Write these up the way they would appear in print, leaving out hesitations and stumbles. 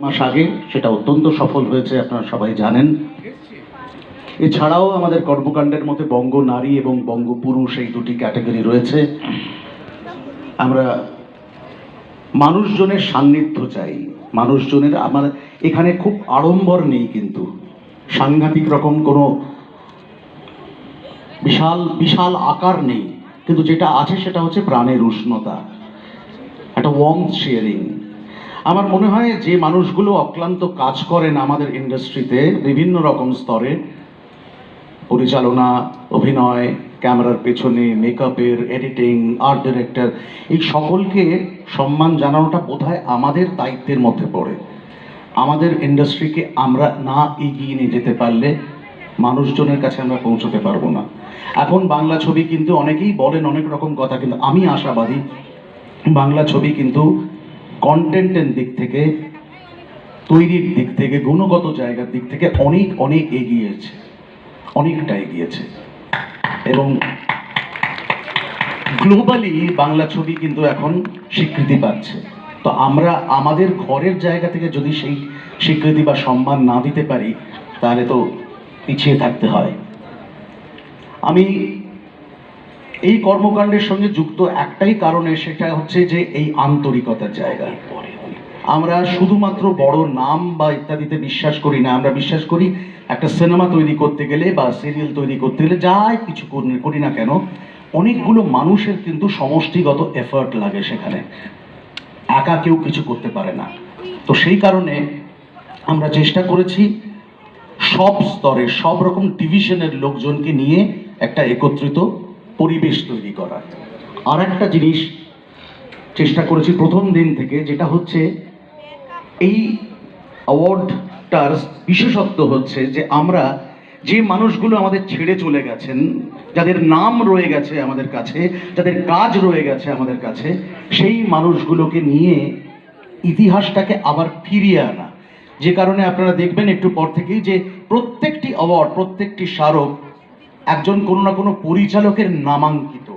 মাস আগে সেটা অত্যন্ত সফল হয়েছে, আপনারা সবাই জানেন। এছাড়াও আমাদের কর্মকাণ্ডের মধ্যে বঙ্গ নারী এবং বঙ্গ পুরুষ এই দুটি ক্যাটাগরি রয়েছে। আমরা মানুষজনের সান্নিধ্য চাই, মানুষজনের। আমার এখানে খুব আড়ম্বর নেই, কিন্তু সাংঘাতিক রকম কোনো বিশাল বিশাল আকার নেই, কিন্তু যেটা আছে সেটা হচ্ছে প্রাণের উষ্ণতা, একটা ওয়ার্মথ শেয়ারিং। আমার মনে হয় যে মানুষগুলো অক্লান্ত কাজ করেন আমাদের ইন্ডাস্ট্রিতে বিভিন্ন রকম স্তরে, পরিচালনা, অভিনয়, ক্যামেরার পেছনে, মেকআপের, এডিটিং, আর্ট ডিরেক্টর, এই সকলকে সম্মান জানানোটা বোধহয় আমাদের দায়িত্বের মধ্যে পড়ে। আমাদের ইন্ডাস্ট্রিকে আমরা না এগিয়ে নিয়ে যেতে পারলে মানুষজনের কাছে আমরা পৌঁছতে পারবো না। এখন বাংলা ছবি কিন্তু অনেকেই বলেন অনেক রকম কথা, কিন্তু আমি আশাবাদী বাংলা ছবি কিন্তু কন্টেন্টের দিক থেকে, তৈরির দিক থেকে, গুণগত জায়গার দিক থেকে অনেক অনেক এগিয়েছে, অনেকটা এগিয়েছে। এবং গ্লোবালি বাংলা ছবি কিন্তু এখন স্বীকৃতি পাচ্ছে। তো আমরা আমাদের ঘরের জায়গা থেকে যদি সেই স্বীকৃতি বা সম্মান না দিতে পারি, তাহলে তো পিছিয়ে থাকতে হয়। আমি এই কর্মকাণ্ডের সঙ্গে যুক্ত একটাই কারণে, সেটা হচ্ছে যে এই আন্তরিকতার জায়গা। আমরা শুধুমাত্র বড় নাম বা ইত্যাদিতে বিশ্বাস করি না, আমরা বিশ্বাস করি একটা সিনেমা তৈরি করতে গেলে বা সিরিয়াল তৈরি করতে গেলে যাই কিছু করি না কেন, অনেকগুলো মানুষের কিন্তু সমষ্টিগত এফার্ট লাগে সেখানে, একা কেউ কিছু করতে পারে না। তো সেই কারণে আমরা চেষ্টা করেছি সব স্তরে, সব রকম ডিভিশনের লোকজনকে নিয়ে একটা একত্রিত পরিবেশ তৈরি করা। আর একটা জিনিস চেষ্টা করেছি প্রথম দিন থেকে, যেটা হচ্ছে এই অ্যাওয়ার্ডটার বিশেষত্ব হচ্ছে যে আমরা যে মানুষগুলো আমাদের ছেড়ে চলে গেছেন, যাদের নাম রয়ে গেছে আমাদের কাছে, যাদের কাজ রয়ে গেছে আমাদের কাছে, সেই মানুষগুলোকে নিয়ে ইতিহাসটাকে আবার ফিরিয়ে আনা। যে কারণে আপনারা দেখবেন একটু পর থেকেই যে প্রত্যেকটি অ্যাওয়ার্ড, প্রত্যেকটি স্মারক একজন কোনো না কোনো পরিচালকের নামাঙ্কিত,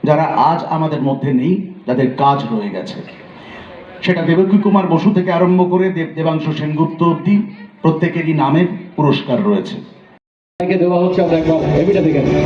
যারা আজ আমাদের মধ্যে নেই, যাদের কাজ রয়ে গেছে। সেটা দেবকী কুমার বসু থেকে আরম্ভ করে দেবাংশু সেনগুপ্ত অব্দি প্রত্যেকেরই নামের পুরস্কার রয়েছে। দেওয়া হচ্ছে, আমরা একবার এবিটা দেখে নিই।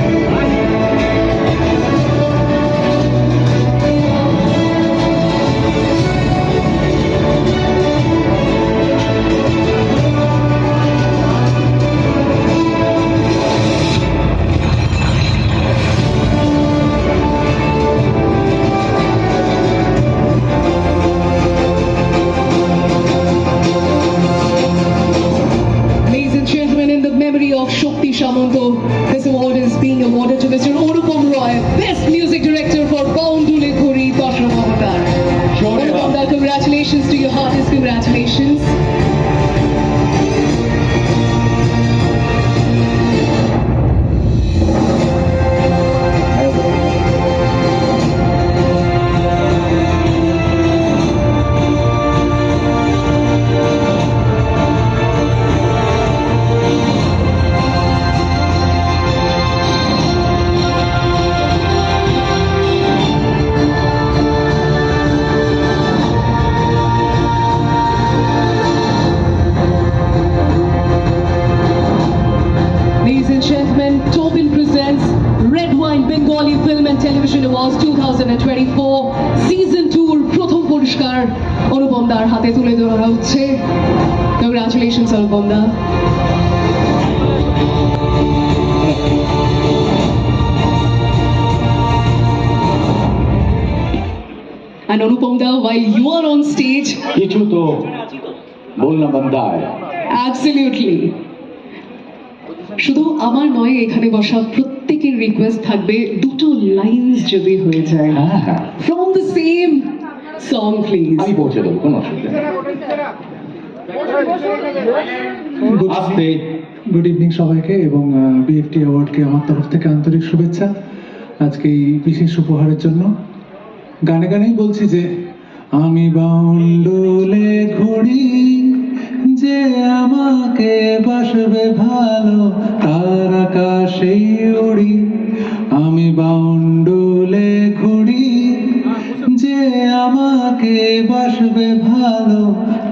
This award is being awarded to Mr. Anupam Roy, Best Music Director for Boundule Khuri Dashra Mohammadar. Anupam, congratulations to your heartiest congratulations. Tobin presents Red Wine Bengali Film and Television Awards 2024 Season 2 প্রথম পুরস্কার অনুপম দার হাতে তুলে দেওয়া হচ্ছে। Congratulations Anupam the. And Anupam da, while you are on stage, কিছু তো বললাম বান্দায়। Absolutely. শুধু আমার নয়, এখানে বসা প্রত্যেকের রিকোয়েস্ট থাকবে দুটো লাইনস যদি হয়ে যায় from the same song please. আমি পৌঁছে দেবো, কোনো অসুবিধা নেই। গুড ইভিনিং সবাইকে, এবং বিএফটি অ্যাওয়ার্ডকে আমার তরফ থেকে আন্তরিক শুভেচ্ছা আজকে এই বিশেষ উপহারের জন্য। গানে গানেই বলছি যে আমি বাউন্ডুলে ঘুরি, যে আমাকে বাসবে ভালো তার আকাশেই উড়ি। আমি বাউন্ডুলে ঘুরি, যে আমাকে বাসবে ভালো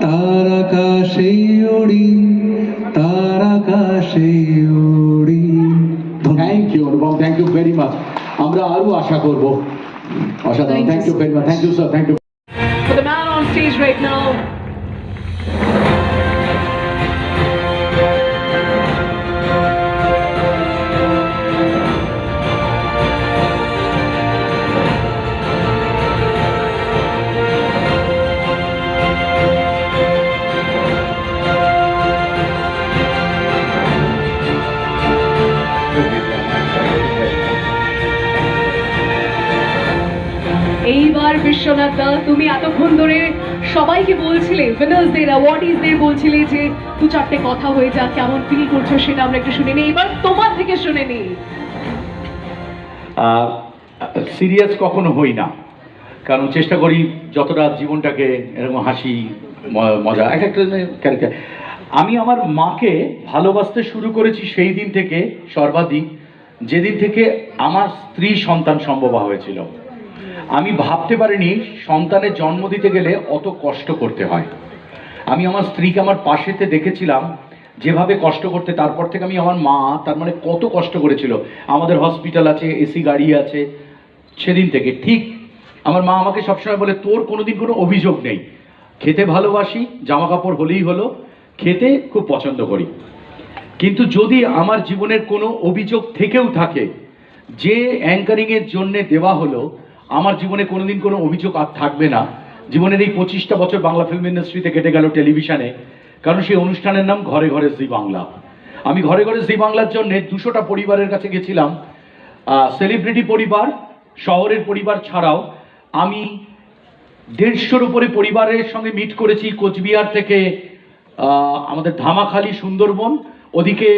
তার আকাশ মাচ। আমরা আরো আশা করব। অসাধারণ, thank you very much, thank you sir, thank you. For the man on stage right now, এইবার বিশ্বনাথ দা তুমি এতক্ষণ ধরে সবাইকে বলছিলে, উইনার্সদের অ্যাওয়ার্ডিজদের বলছিলে যে দু চারটে কথা হয়ে যা, কেমন ফিল করছো সেটা আমরা একটু শুনে নিই, এবার তোমার থেকে শুনে নিই। সিরিয়াস কখনো হই না, কারণ চেষ্টা করি যতটা জীবনটাকে এরকম হাসি মজা এক একটা ক্যারেক্টার। আমি আমার মাকে ভালোবাসতে শুরু করেছি সেই দিন থেকে সর্বাধিক যেদিন থেকে আমার স্ত্রী সন্তান সম্ভব হয়েছিল। আমি ভাবতে পারিনি সন্তানের জন্ম দিতে গেলে অত কষ্ট করতে হয়। আমি আমার স্ত্রীকে আমার পাশেতে দেখেছিলাম যেভাবে কষ্ট করতে, তারপর থেকে আমি আমার মা তার মানে কত কষ্ট করেছিল। আমাদের হসপিটাল আছে, এসি গাড়ি আছে, সেদিন থেকে ঠিক আমার মা আমাকে সবসময় বলে তোর কোনোদিন কোনো অভিযোগ নেই, খেতে ভালোবাসি, জামা কাপড় হলেই হলো, খেতে খুব পছন্দ করি। কিন্তু যদি আমার জীবনের কোনো অভিযোগ থেকেও থাকে, যে অ্যাঙ্কারিংয়ের জন্যে দেওয়া হলো, আমার জীবনে কোনোদিন কোনো অভিযোগ আর থাকবে না। জীবনের এই 25টা বছর বাংলা ফিল্ম ইন্ডাস্ট্রিতে কেটে গেল টেলিভিশনে, কারণ সেই অনুষ্ঠানের নাম ঘরে ঘরে জি বাংলা। আমি ঘরে ঘরে জি বাংলার জন্য 200টা পরিবারের কাছে গেছিলাম, সেলিব্রিটি পরিবার, শহরের পরিবার ছাড়াও আমি 150-র উপরে পরিবারের সঙ্গে মিট করেছি। কোচবিহার থেকে আমাদের ধামাখালি, সুন্দরবন, ওদিকে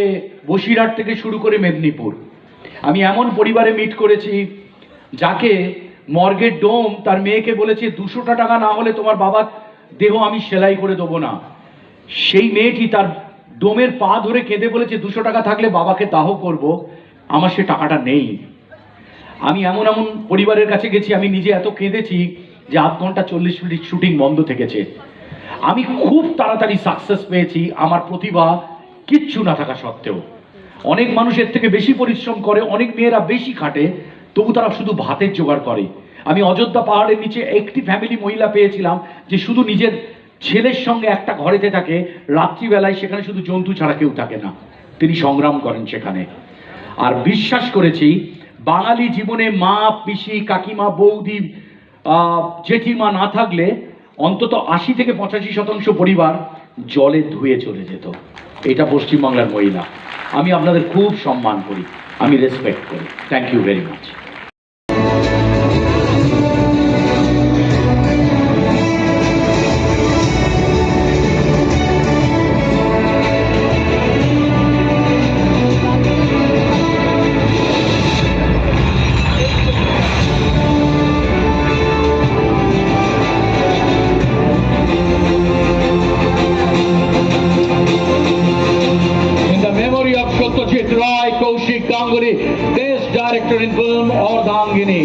বসিরহাট থেকে শুরু করে মেদিনীপুর। আমি এমন পরিবারে মিট করেছি যাকে মর্গের ডোম তার মেয়েকে বলেছে 200টা টাকা না হলে তোমার বাবার দেহ আমি সেলাই করে দেবো না। সেই মেয়েটি তার ডোমের পা ধরে কেঁদে বলেছে 200 টাকা থাকলে বাবাকে দাহ করব, আমার সে টাকাটা নেই। আমি এমন এমন পরিবারের কাছে গেছি, আমি নিজে এত কেঁদেছি যে 8 ঘন্টা 40 মিনিট শুটিং বন্ধ থেকেছে। আমি খুব তাড়াতাড়ি সাকসেস পেয়েছি আমার প্রতিভা কিচ্ছু না থাকা সত্ত্বেও। অনেক মানুষের থেকে বেশি পরিশ্রম করে, অনেক মেয়েরা বেশি খাটে, তবু তারা শুধু ভাতের জোগাড় করে। আমি অযোধ্যা পাহাড়ের নিচে একটি ফ্যামিলি মহিলা পেয়েছিলাম যে শুধু নিজের ছেলের সঙ্গে একটা ঘরেতে থাকে, রাত্রিবেলায় সেখানে শুধু জন্তু ছাড়া কেউ থাকে না, তিনি সংগ্রাম করেন সেখানে। আর বিশ্বাস করেছি বাঙালি জীবনে মা, পিসি, কাকিমা, বৌদি, জেঠিমা না থাকলে অন্তত 80 থেকে 85% পরিবার জলে ধুয়ে চলে যেত। এটা পশ্চিমবাংলার মহিলা। আমি আপনাদের খুব সম্মান করি, আমি রেসপেক্ট করি। Thank you very much. Satyajit Ray, Kaushik Ganguly, Best Director in Film, Ardhangini.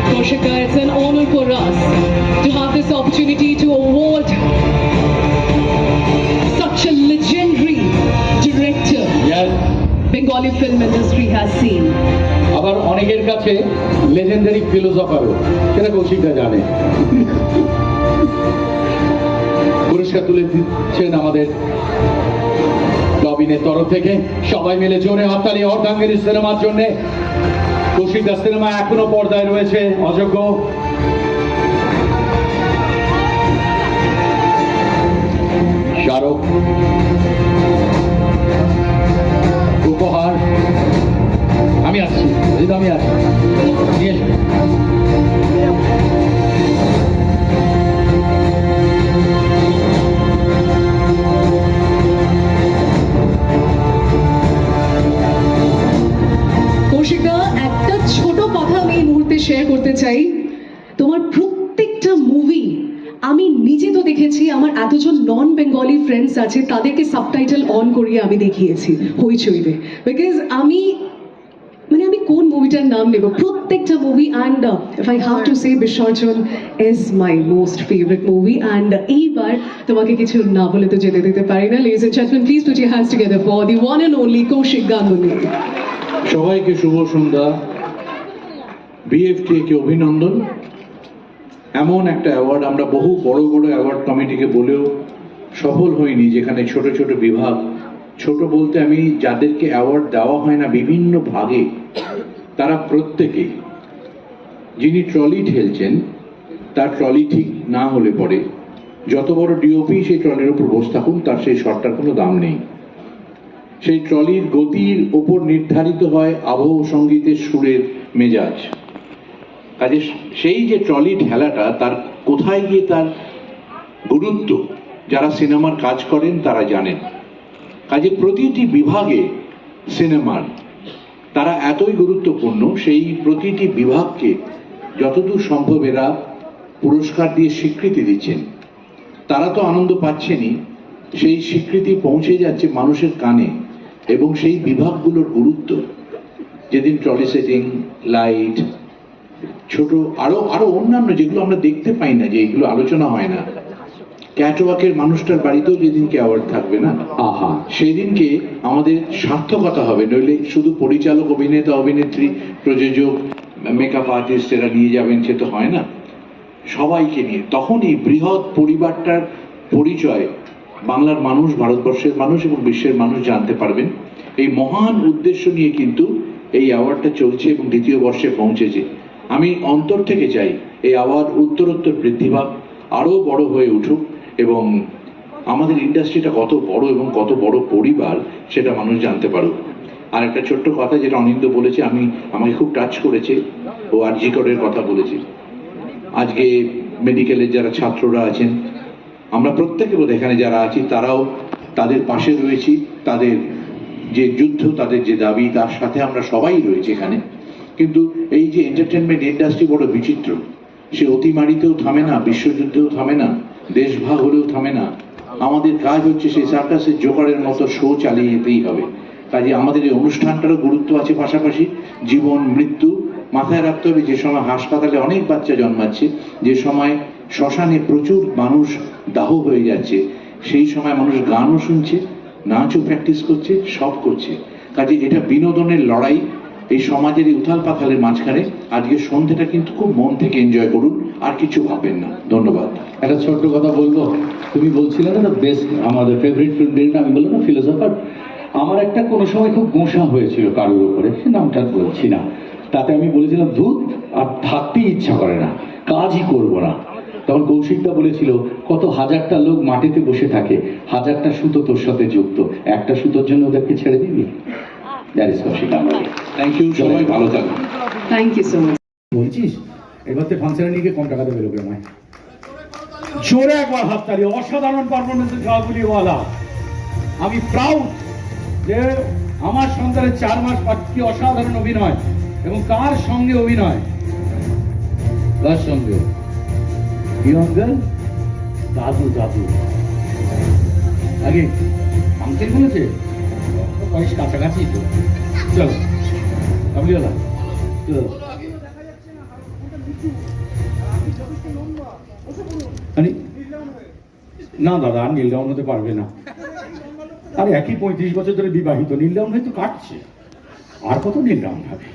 Kaushika, it's an honor for us to have this opportunity to award such a legendary director Yes. Bengali film industry has seen. আবার অনেকের কাছে legendary ফিলোসফারও, সেটা কৌশিকরা জানে। পুরস্কার তুলে দিচ্ছেন আমাদের নবীনের তরফ থেকে। সবাই মিলে জোরে হাততালি অর্ধাঙ্গিনী সিনেমার জন্য। কৌশিকদার সিনেমা এখনো পর্দায় রয়েছে, অযোগ্য। স্মারক উপহার আমি আসছি, আমি আসছি নিয়ে এসো। কৌশিকদা, একটা ছোট কথা আমি এই মুহূর্তে শেয়ার করতে চাই। তোমার প্রত্যেকটা মুভি আমি নিজে তো দেখেছি, আমার এতজন নন বেঙ্গলি ফ্রেন্ডস আছে, তাদেরকে সাবটাইটেল অন করিয়ে আমি দেখিয়েছি হইচইতে। বিকজ আমি কোন মুভিটা মুভিটার নাম নেব, প্রত্যেকটা movie, and if I have to say Bisarjan is my most favourite movie, and এইবার তোমাকে কিছু না বলে তো যেতে দিতে পারি না। Ladies and gentlemen, please put your hands together for the one and only Kaushik Ganguly. সবাইকে শুভ সন্ধ্যা। বিএফটিএ কে অভিনন্দন। এমন একটা অ্যাওয়ার্ড আমরা বহু বড় বড় অ্যাওয়ার্ড কমিটিকে বলেও সফল হইনি, যেখানে ছোট ছোট বিভাগ, ছোট বলতে আমি যাদেরকে অ্যাওয়ার্ড দেওয়া হয় না বিভিন্ন ভাগে, তারা প্রত্যেকে, যিনি ট্রলি ঠেলছেন তার ট্রলি ঠিক না হলে পরে যত বড় ডিওপি সেই ট্রলির উপর বসে থাকুন, তার সেই শটটার কোনো দাম নেই। সেই ট্রলির গতির ওপর নির্ধারিত হয় আবহ সঙ্গীতের সুরের মেজাজ। কাজে সেই যে ট্রলি ঠেলাটা তার কোথায় গিয়ে তার গুরুত্ব যারা সিনেমার কাজ করেন তারা জানেন। কাজে প্রতিটি বিভাগে সিনেমার তারা এতই গুরুত্বপূর্ণ, সেই প্রতিটি বিভাগকে যতদূর সম্ভব এরা পুরস্কার দিয়ে স্বীকৃতি দিচ্ছেন। তারা তো আনন্দ পাচ্ছেনই, সেই স্বীকৃতি পৌঁছে যাচ্ছে মানুষের কানে, এবং সেই বিভাগগুলোর গুরুত্ব, যেদিন ট্রলি সেটিং, লাইট, ছোট আরো আরো অন্যান্য যেগুলো আমরা দেখতে পাই না, যে এগুলো আলোচনা হয় না, ক্যাটওয়াকের মানুষটার বাড়িতেও যেদিনকে অ্যাওয়ার্ড থাকবে না, আহা, সেদিনকে আমাদের সার্থকতা হবে। নইলে শুধু পরিচালক, অভিনেতা, অভিনেত্রী, প্রযোজক, মেকআপ আর্টিস্ট এরা নিয়ে যাবেন, সে তো হয় না। সবাইকে নিয়ে তখন এই বৃহৎ পরিবারটার পরিচয় বাংলার মানুষ, ভারতবর্ষের মানুষ এবং বিশ্বের মানুষ জানতে পারবেন। এই মহান উদ্দেশ্য নিয়ে কিন্তু এই অ্যাওয়ার্ডটা চলছে এবং দ্বিতীয় বর্ষে পৌঁছেছে। আমি অন্তর থেকে চাই এই অ্যাওয়ার্ড উত্তরোত্তর বৃদ্ধি পাক, আরও বড় হয়ে উঠুক, এবং আমাদের ইন্ডাস্ট্রিটা কত বড় এবং কত বড় পরিবার সেটা মানুষ জানতে পারুক। আর একটা ছোট্ট কথা যেটা অনিন্দ বলেছে, আমাকে খুব টাচ করেছে, ও আরজি করের কথা বলেছে। আজকে মেডিকেলের যারা ছাত্ররা আছেন, আমরা প্রত্যেকে বোধ এখানে যারা আছি তারাও তাদের পাশে রয়েছি, তাদের যে যুদ্ধ, তাদের যে দাবি, তার সাথে আমরা সবাই রয়েছি এখানে। কিন্তু এই যে এন্টারটেনমেন্ট ইন্ডাস্ট্রি বড় বিচিত্র, সে অতিমারিতেও থামে না, বিশ্বযুদ্ধেও থামে না, দেশভাগ হলেও থামে না। আমাদের কাজ হচ্ছে সেই সার্কাসের জোকারের মতো শো চালিয়ে যেতেই হবে। কাজে আমাদের এই অনুষ্ঠানটারও গুরুত্ব আছে, পাশাপাশি জীবন মৃত্যু মাথায় রাখতে হবে। যে সময় হাসপাতালে অনেক বাচ্চা জন্মাচ্ছে, যে সময় শ্মশানে প্রচুর মানুষ দাহ হয়ে যাচ্ছে, সেই সময় মানুষ গানও শুনছে, নাচও প্র্যাকটিস করছে, সব করছে। কাজে এটা বিনোদনের লড়াই, এই সমাজের এই উথাল পাথালের মাঝখানে আজকে সন্ধ্যেটা কিন্তু খুব মন থেকে এনজয় করুন, আর কিছু ভাবেন না। ধন্যবাদ। একটা ছোট্ট কথা বলবো, তুমি বলছিলে না বেস্ট আমাদের ফেভারিট ফিল্ম, আমি বললাম না ফিলোসফার। আমার একটা কোনো সময় খুব গোঁসা হয়েছিল কারোর উপরে, সে নামটা বলছি না, তাতে আমি বলেছিলাম দুধ আর থাকতেই ইচ্ছা করে না, কাজই করবো না। তখন কৌশিকটা বলেছিল, কত হাজারটা লোক মাটিতে বসে থাকে, হাজারটা সুতো তোর সাথে যুক্ত, একটা সুতোর জন্য ওদেরকে ছেড়ে দিবি। That is Kaushik Ganguly. Thank you, সবাই ভালো থাকুন। Thank you so much. বলছিস এবার তো ফাংশনে নিয়ে গিয়ে কম টাকাতে বেরোবে আমায়। জোরে একবার হাততালি, অসাধারণ পারফরমেন্স গাঙ্গুলিওয়ালা। আমি প্রাউড যে আমার সন্তানের 4 মাস কি অসাধারণ অভিনয়, এবং কার সঙ্গে অভিনয়, কার সঙ্গে, ইয়ঙ্গল দাদু। দাদু আগে আঙ্কেল বলেছে, বয়স কাছাকাছি তো। চলো গাঙ্গুলিওয়ালা, চলো। না দাদা, নীল ডাউন হতে পারবে না। আর একই 35 বছর ধরে বিবাহিত, নীল ডাউন হয়তো কাটছে, আর কত নীল ডাউন হবে?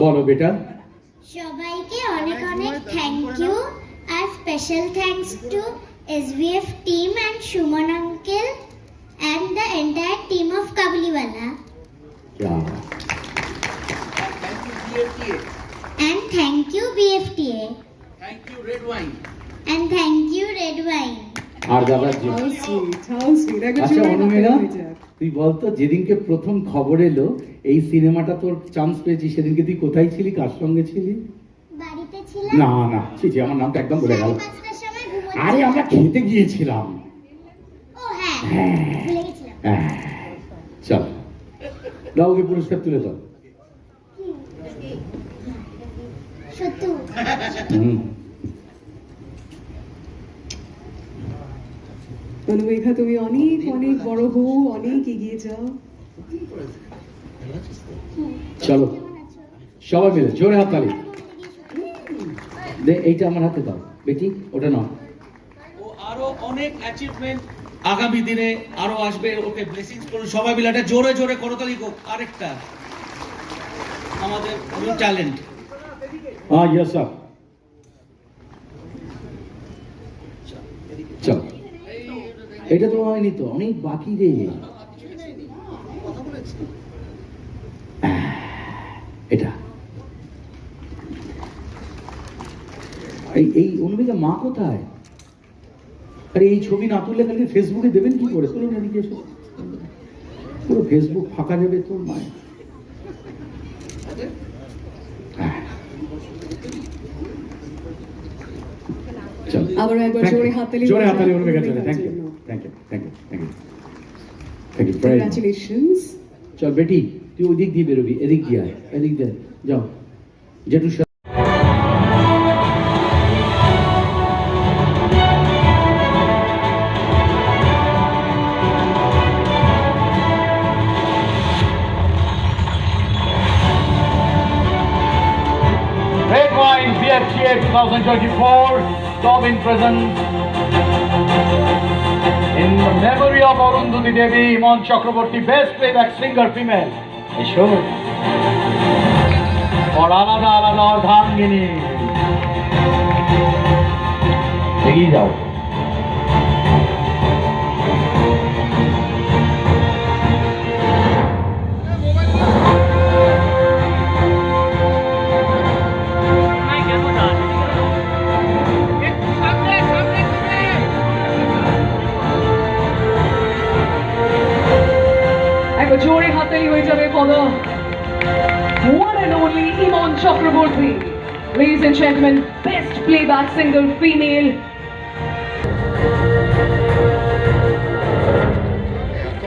বলো বেটা। সবাইকে অনেক অনেক থ্যাংক ইউ, আর special thanks to SVF team and Suman uncle and the entire team of Kabuliwala. And thank you BFTA. Thank you Red Wine. And thank you Red Wine. আর দাদার জন্য। আচ্ছা অনুমেরা, তুই বলতো যেদিনকে প্রথম খবর এলো এই সিনেমাটা তোর চান্স পেয়েছি, সেদিনকে তুই কোথায় ছিলি, কার সঙ্গে ছিলি? বাড়িতে ছিলাম। না না, ছি, আমার নামটা একদম ভুলে গেল। 5টার সময় ঘুমোচ্ছিলাম। আরে আমরা খেতে গিয়েছিলাম। ও হ্যাঁ, ভুলে গেছিলাম। চল দাও, ওকে পুরস্কার তুলে দাও। সত্যি অনুমেঘা, তুমি অনেক অনেক বড় হও, অনেক এগিয়ে যাও। চলো সবাই মিলে জোরে হাত তালি দে, এইটা আমার হাতে দাও বেটি, ওটা নাও। ও আরো অনেক অ্যাচিভমেন্ট আগামী দিনে আরো আসবে, ওকে ব্লেসিংস করুন সবাই মিলে। একটা জোরে জোরে করতালি হোক। আরেকটা আমাদের নিউ ট্যালেন্ট। হ্যাঁ ইয়েস স্যার। চল, এটা তো হয়নি তো, অনেক বাকি রে। এটা এই অনুমিকা মা কোথায়? আরে এই ছবি না তুললে কালকে ফেসবুকে দেবেন কি করে? তুলুন এদিকে এসে, পুরো ফেসবুক ফাঁকা যাবে তোর মায়ের। আবার একবার জোরে হাততালি। জোরে হাততালি অনুমিকা চলে। Thank you thank you thank you thank you thank you. Congratulations. চল বেটি, তুই ওদিক দিয়ে বেরোবি, এদিক দিয়ে আয়, এদিক দিয়ে যাও জেঠু। Red Wine BFTA 2024 Tobin presents in memory of Arundhati Devi, Iman Chakraborty, Best Playback Singer Female. এসো और আলাদা আলাদা অর্ধাঙ্গিনী এগিয়ে যাও। একবার জোরে হাততালি হয়ে যাবে for the one and only Iman Chakraborty. Ladies and gentlemen, best playback singer female.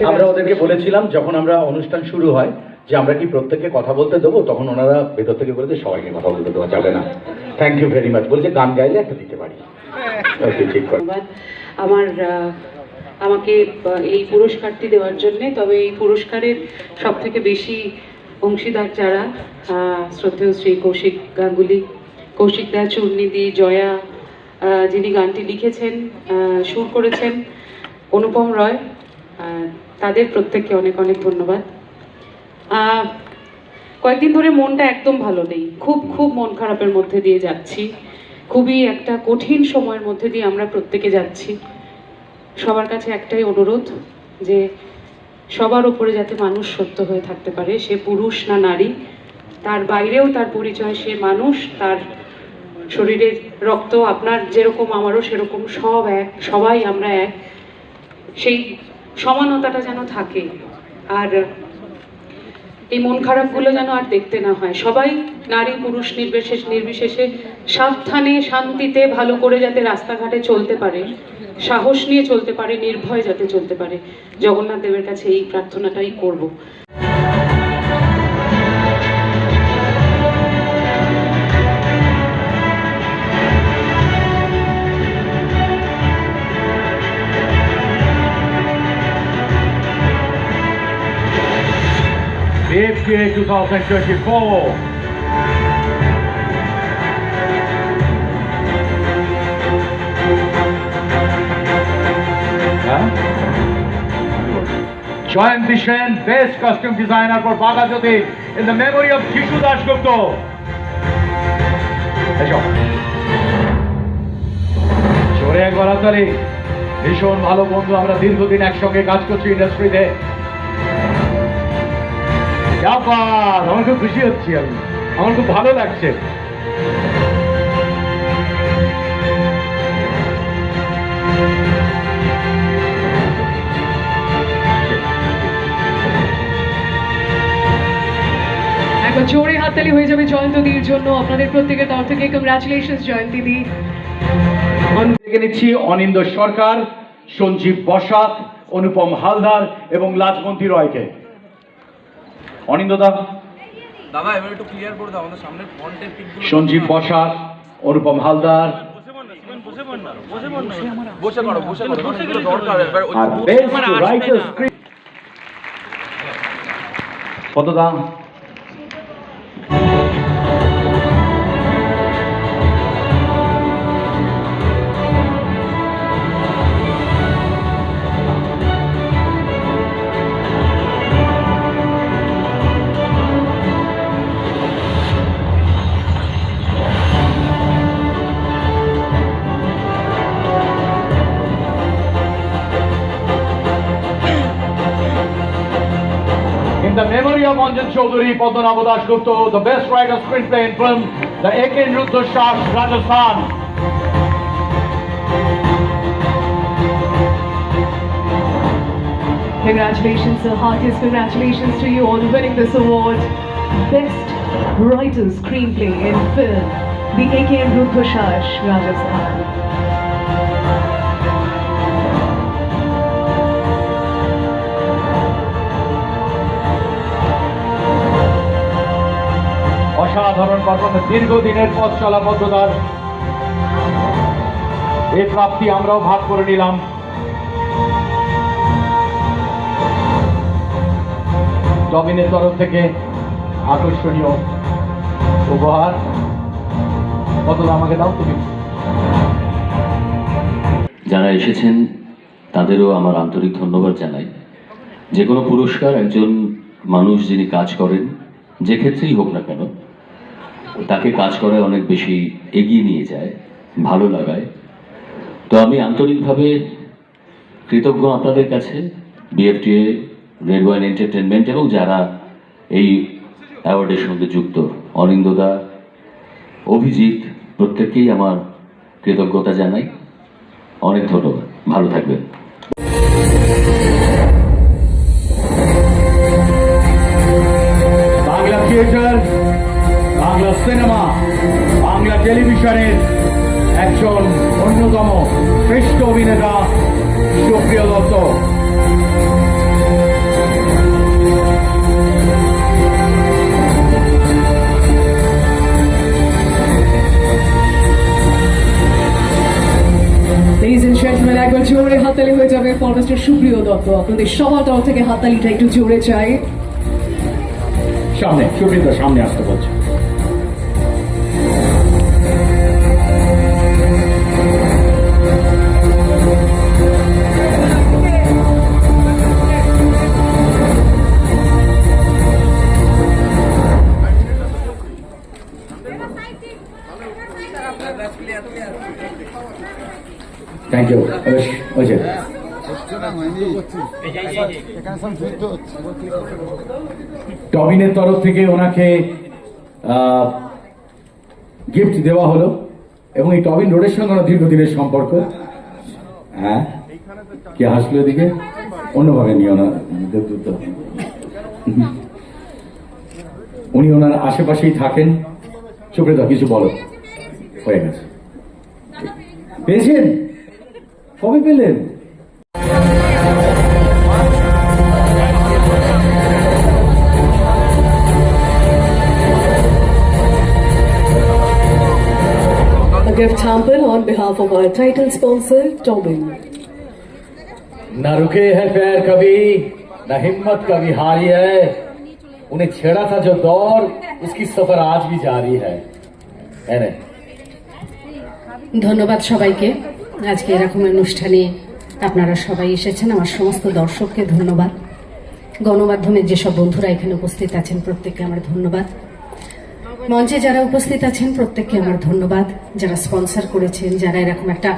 আমরা ওদেরকে বলেছিলাম যখন আমরা অনুষ্ঠান শুরু হয় যে আমরা কি প্রত্যেককে কথা বলতে দেবো, তখন ওনারা ভেতর থেকে বলেছে সবাইকে কথা বলতে দেওয়া যাবে না। Thank you very much. বলছে গান গাইলে একটা দিতে পারি। ওকে, ঠিক করে। আমাকে এই পুরস্কারটি দেওয়ার জন্য। তবে এই পুরস্কারের সব থেকে বেশি অংশীদার যারা, শ্রদ্ধেয় শ্রী কৌশিক গাঙ্গুলি, কৌশিক দা, চূর্ণিদি, জয়া, যিনি গানটি লিখেছেন, সুর করেছেন অনুপম রয়, তাদের প্রত্যেককে অনেক অনেক ধন্যবাদ। কয়েকদিন ধরে মনটা একদম ভালো নেই, খুব মন খারাপের মধ্যে দিয়ে যাচ্ছি। খুবই একটা কঠিন সময়ের মধ্যে দিয়ে আমরা প্রত্যেকে যাচ্ছি। সবার কাছে একটাই অনুরোধ যে সবার ওপরে যাতে মানুষ সত্য হয়ে থাকতে পারে, সে পুরুষ না নারী, তার বাইরেও তার পরিচয়, সে মানুষ, তার শরীরের রক্ত আপনার যেরকম আমারও সেরকম, সব এক, সবাই আমরা এক, সেই সমানতাটা যেন থাকে। আর এই মন খারাপগুলো যেন আর দেখতে না হয়। সবাই নারী পুরুষ নির্বিশেষে সাবধানে শান্তিতে ভালো করে যাতে রাস্তাঘাটে চলতে পারে, সাহস নিয়ে চলতে পারে, নির্ভয় যাতে চলতে পারে, জগন্নাথ দেবের কাছে এই প্রার্থনাটাই করব। BFTA 2024 Jayanti Sen, Best Costume Designer for Bagajoti in the memory of Jishu Dasgupta. জোরে একবার হাততালি। ভীষণ ভালো বন্ধু, আমরা দীর্ঘদিন একসঙ্গে কাজ করছি ইন্ডাস্ট্রিতে। আমার খুব খুশি হচ্ছি, আমার খুব ভালো লাগছে। একবার জোরে হাততালি হয়ে যাবে জয়ন্তদির জন্য। আপনাদের প্রত্যেকের তরফ থেকে কংগ্রাচুলেশনস জয়ন্তীদি। ডেকে নিচ্ছি অনিন্দ সরকার, সঞ্জীব বসাক, অনুপম হালদার এবং লাজমন্তী রয়কে। অনিন্দদা, দাদা এবার একটু ক্লিয়ার করে দাও আমাদের সামনে ফন্টের পিকগুলো। সঞ্জীব বসাক, অনুপম হালদার, বসে পড়ো এগুলো দরকার। এবার আর বেস্ট রাইটার স্ক্রিপ্ট পদ্মদা In the memory of Anjan Chaudhary, Padmanabh Dasgupta, the best writer screenplay in film, the AK Nruddha Shah, Rajasthan. Congratulations, sir. Heartiest congratulations to you on winning this award. Best Writer Screenplay in Film, the AK Nruddha Shah, Rajasthan. অসাধারণ performance, দীর্ঘদিনের পথ চলা পদ্মদার এই প্রাপ্তি আমরাও ভাগ করে নিলাম। জমিনের তরফ থেকে আকর্ষণীয় উপহার। পদ্মদা আমাকে দাও তুমি। যারা এসেছেন তাদেরও আমার আন্তরিক ধন্যবাদ জানাই। যে কোনো পুরস্কার একজন মানুষ যিনি কাজ করেন, যে ক্ষেত্রেই হোক না কেন, তাকে কাজ করে অনেক বেশি এগিয়ে নিয়ে যায়, ভালো লাগায়। তো আমি আন্তরিকভাবে কৃতজ্ঞ আপনাদের কাছে, বিএফটিএ, রেড ওয়াইন এন্টারটেনমেন্ট এবং যারা এই অ্যাওয়ার্ডের সঙ্গে যুক্ত, অরিন্দদা, অভিজিৎ, প্রত্যেককেই আমার কৃতজ্ঞতা জানাই। অনেক ধন্যবাদ, ভালো থাকবেন। বাংলা থিয়েটার, বাংলা সিনেমা, বাংলা টেলিভিশনের একজন অন্যতম শ্রেষ্ঠ অভিনেতা সুপ্রিয় দত্ত। Ladies and gentlemen, একবার জোরে হাততালি হয়ে যাবে ফর মিস্টার সুপ্রিয় দত্ত। আপনাদের সবার তরফ থেকে হাততালিটা একটু জোরে চাই। সামনে সুপ্রিয় সামনে আসতে বলছে। Thank you. টবিনের তরফ থেকে ওনাকে গিফট দেওয়া হলো এবং এই টবিন রোডের সঙ্গে ওনার দীর্ঘদিনের সম্পর্ক। হ্যাঁ, কে হাসলো এদিকে? অন্যভাবে নিয়ে ওনার উনি ওনার আশেপাশেই থাকেন। সুপ্রিয়তা কিছু বলো। হয়ে গেছে। পেয়েছেন? কবে পেলেন? A gift hamper on behalf of our title sponsor, Tobin. ना रुके है पैर कभी, ना हिम्मत कभी हारी है, उन्हें छेड़ा था जो दौर, उसकी सफर आज भी जारी है। ধন্যবাদ সবাইকে। আজকে এরকম অনুষ্ঠানে আপনারা সবাই এসেছেন, আমার সমস্ত দর্শককে ধন্যবাদ। গণমাধ্যমের যেসব বন্ধুরা এখানে উপস্থিত আছেন প্রত্যেককে আমার ধন্যবাদ। মঞ্চে যারা উপস্থিত আছেন প্রত্যেককে আমার ধন্যবাদ। যারা স্পন্সর করেছেন, যারা এরকম একটা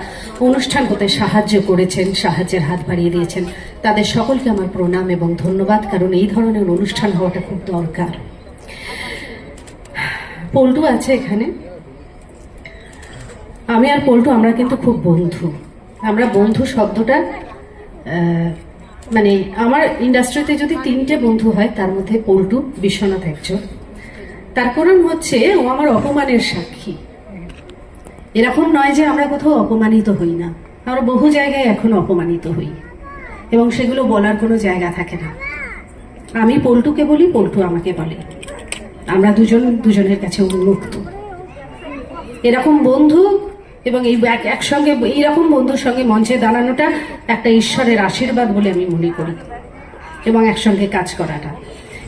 অনুষ্ঠান হতে সাহায্য করেছেন, সাহায্যের হাত বাড়িয়ে দিয়েছেন, তাদের সকলকে আমার প্রণাম এবং ধন্যবাদ। কারণ এই ধরনের অনুষ্ঠান হওয়াটা খুব দরকার। পল্টু আছে এখানে, আমি আর পল্টু আমরা কিন্তু খুব বন্ধু। আমরা বন্ধু শব্দটা মানে আমার ইন্ডাস্ট্রিতে যদি 3টে বন্ধু হয় তার মধ্যে পল্টু, বিশ্বনাথ একজন। তার কারণ হচ্ছে ও আমার অপমানের সাক্ষী। এরকম নয় যে আমরা কোথাও অপমানিত হই না, আমরা বহু জায়গায় এখনো অপমানিত হই এবং সেগুলো বলার কোনো জায়গা থাকে না। আমি পল্টুকে বলি, পল্টু আমাকে বলে, আমরা দুজনের কাছে উন্মুক্ত। এরকম বন্ধু এবং এই একসঙ্গে এইরকম বন্ধুর সঙ্গে মঞ্চে দাঁড়ানোটা একটা ঈশ্বরের আশীর্বাদ বলে আমি মনে করি, এবং একসঙ্গে কাজ করাটা।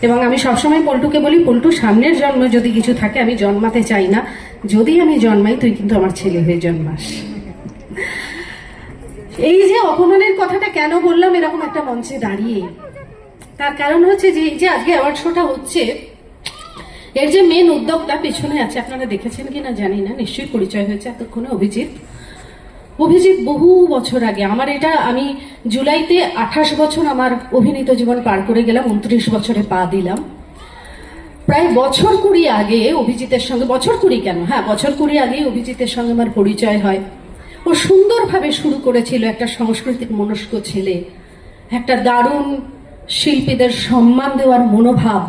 এবং আমি সবসময় পল্টুকে বলি, পল্টু সামনের জন্ম যদি কিছু থাকে আমি জন্মাতে চাই না, যদি আমি জন্মাই তুই কিন্তু আমার ছেলে হয়ে জন্মাস। এই যে অপমানের কথাটা কেন বললাম এরকম একটা মঞ্চে দাঁড়িয়ে, তার কারণ হচ্ছে যে এই যে আজকে অ্যাওয়ার্ড শোটা হচ্ছে, এর যে মেন উদ্যোগটা পেছনে আছে, আপনারা দেখেছেন কিনা জানি না, নিশ্চয়ই পরিচয় হয়েছে এতক্ষণে। অভিজিৎ বহু বছর আগে, আমার এটা আমি জুলাইতে 28 বছর আমার অভিনীত জীবন পার করে গেলাম, 29 বছরে পা দিলাম। প্রায় বছর 20 আগে অভিজিতের সঙ্গে, বছর 20 কেন, হ্যাঁ বছর 20 আগে অভিজিতের সঙ্গে আমার পরিচয় হয়। ও সুন্দরভাবে শুরু করেছিল, একটা সাংস্কৃতিক মনস্ক ছেলে, একটা দারুণ শিল্পীদের সম্মান দেওয়ার মনোভাব,